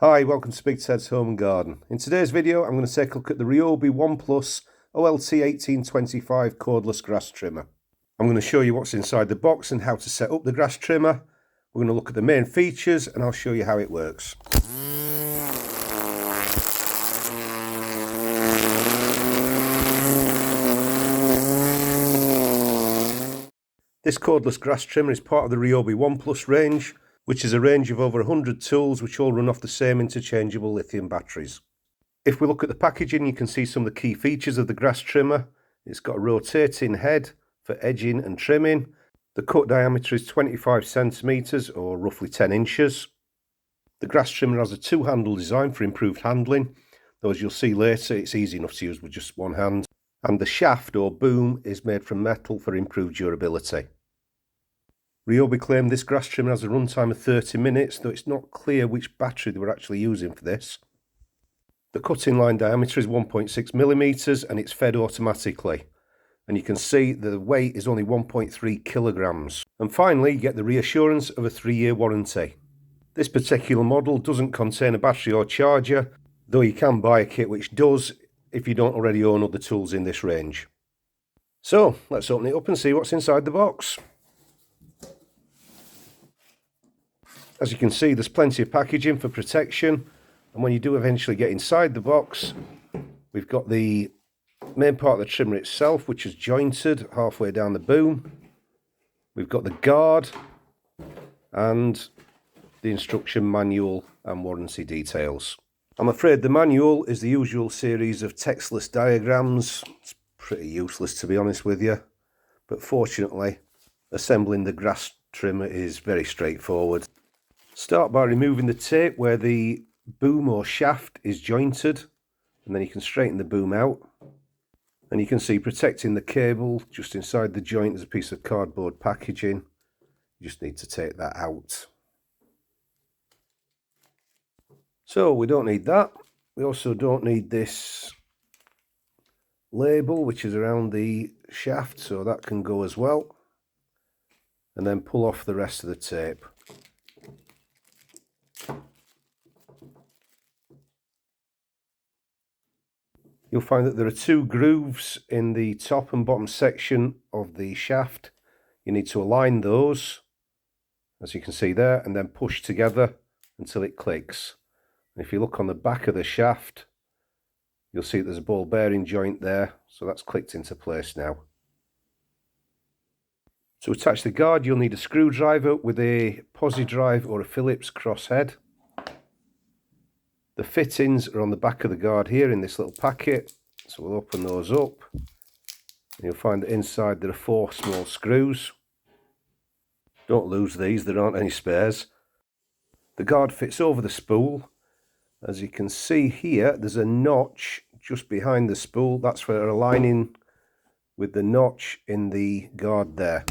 Hi, welcome to Big Ted's Home and Garden. In today's video I'm going to take a look at the Ryobi One OLT1825 cordless grass trimmer. I'm going to show you what's inside the box and how to set up the grass trimmer. We're going to look at the main features and I'll show you how it works. This cordless grass trimmer is part of the Ryobi One range, which is a range of over 100 tools which all run off the same interchangeable lithium batteries. If we look at the packaging, you can see some of the key features of the grass trimmer. It's got a rotating head for edging and trimming. The cut diameter is 25 centimeters or roughly 10 inches. The grass trimmer has a two-handle design for improved handling, though as you'll see later it's easy enough to use with just one hand. And the shaft or boom is made from metal for improved durability. Ryobi claimed this grass trimmer has a runtime of 30 minutes, though it's not clear which battery they were actually using for this. The cutting line diameter is 1.6 millimeters and it's fed automatically. And you can see the weight is only 1.3 kilograms. And finally, you get the reassurance of a 3-year warranty. This particular model doesn't contain a battery or charger, though you can buy a kit which does if you don't already own other tools in this range. So, let's open it up and see what's inside the box. As you can see, there's plenty of packaging for protection, and when you do eventually get inside the box, we've got the main part of the trimmer itself, which is jointed halfway down the boom. We've got the guard and the instruction manual and warranty details. I'm afraid the manual is the usual series of textless diagrams. It's pretty useless, to be honest with you, but fortunately assembling the grass trimmer is very straightforward. Start by removing the tape where the boom or shaft is jointed, and then you can straighten the boom out. And you can see protecting the cable just inside the joint is a piece of cardboard packaging. You just need to take that out. So we don't need that. We also don't need this label which is around the shaft, so that can go as well. And then pull off the rest of the tape. You'll find that there are two grooves in the top and bottom section of the shaft. You need to align those, as you can see there, and then push together until it clicks. And if you look on the back of the shaft, you'll see that there's a ball bearing joint there, so that's clicked into place now. To attach the guard, you'll need a screwdriver with a posi drive or a Phillips crosshead. The fittings are on the back of the guard here in this little packet, so we'll open those up. And you'll find that inside there are 4 small screws. Don't lose these, there aren't any spares. The guard fits over the spool. As you can see here, there's a notch just behind the spool. That's for aligning with the notch in the guard there.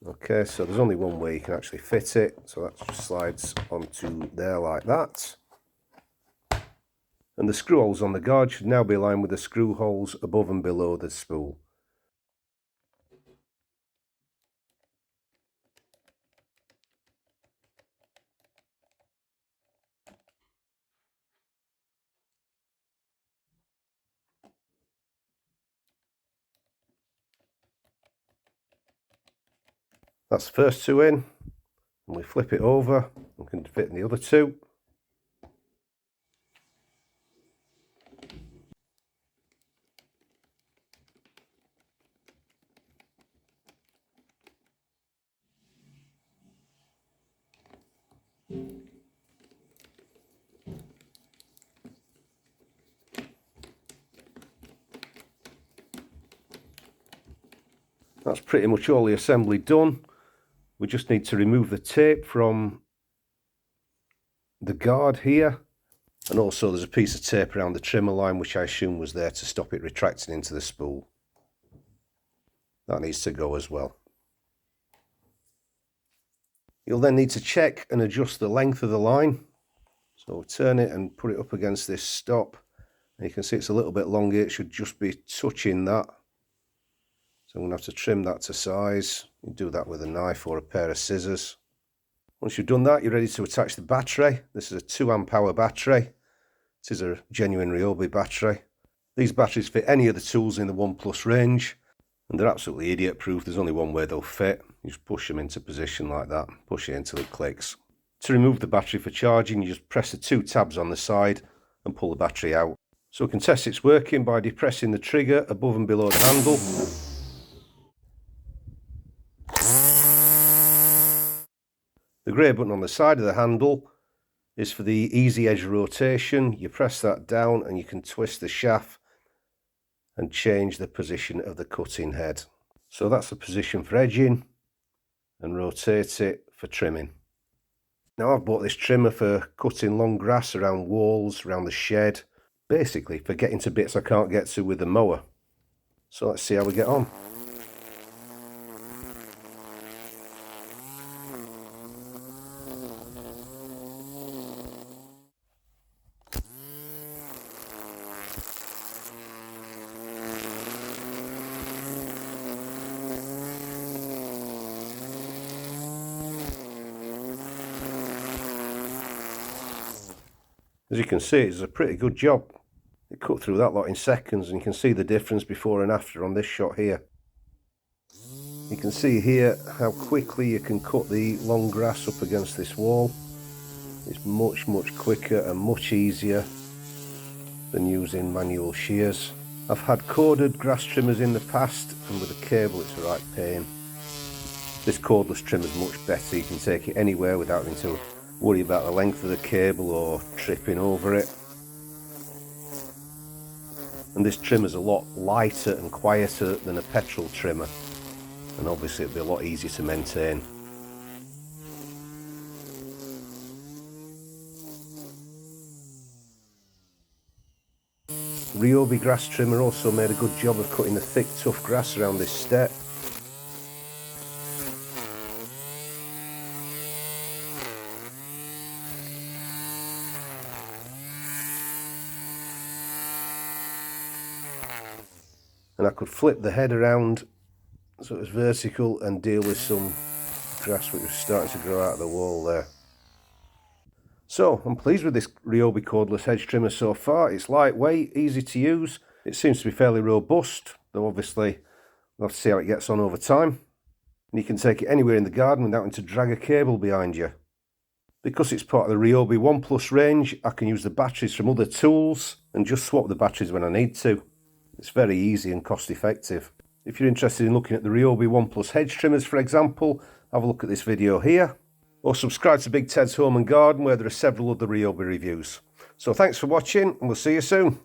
Okay, so there's only one way you can actually fit it, so that just slides onto there like that. And the screw holes on the guard should now be aligned with the screw holes above and below the spool. That's the first 2 in, and we flip it over and can fit in the other 2. That's pretty much all the assembly done. We just need to remove the tape from the guard here, and also there's a piece of tape around the trimmer line which I assume was there to stop it retracting into the spool. That needs to go as well. You'll then need to check and adjust the length of the line. So turn it and put it up against this stop. And you can see it's a little bit longer, it should just be touching that. So I'm going to have to trim that to size. You do that with a knife or a pair of scissors. Once you've done that, you're ready to attach the battery. This is a 2 amp hour battery. It is a genuine Ryobi battery. These batteries fit any of the tools in the One Plus range, and they're absolutely idiot proof. There's only one way they'll fit. You just push them into position like that, push it until it clicks. To remove the battery for charging, you just press the 2 tabs on the side and pull the battery out. So we can test its working by depressing the trigger above and below the handle. The grey button on the side of the handle is for the easy edge rotation. You press that down and you can twist the shaft and change the position of the cutting head. So that's the position for edging, and rotate it for trimming. Now I've bought this trimmer for cutting long grass around walls, around the shed, basically for getting to bits I can't get to with the mower. So let's see how we get on. As you can see, it's a pretty good job. It cut through that lot in seconds, and you can see the difference before and after on this shot here. You can see here how quickly you can cut the long grass up against this wall. It's much quicker and much easier than using manual shears. I've had corded grass trimmers in the past, and with a cable it's a right pain. This cordless trimmer is much better. You can take it anywhere without having to worry about the length of the cable or tripping over it. And this trimmer's a lot lighter and quieter than a petrol trimmer, and obviously it'll be a lot easier to maintain. Ryobi grass trimmer also made a good job of cutting the thick tough grass around this step. And I could flip the head around so it was vertical and deal with some grass which was starting to grow out of the wall there. So I'm pleased with this Ryobi cordless hedge trimmer so far. It's lightweight, easy to use. It seems to be fairly robust, though obviously we'll have to see how it gets on over time. And you can take it anywhere in the garden without having to drag a cable behind you. Because it's part of the Ryobi One Plus range, I can use the batteries from other tools and just swap the batteries when I need to. It's very easy and cost effective. If you're interested in looking at the Ryobi One Plus hedge trimmers, for example, have a look at this video here, or subscribe to Big Ted's Home and Garden, where there are several other Ryobi reviews. So thanks for watching, and we'll see you soon.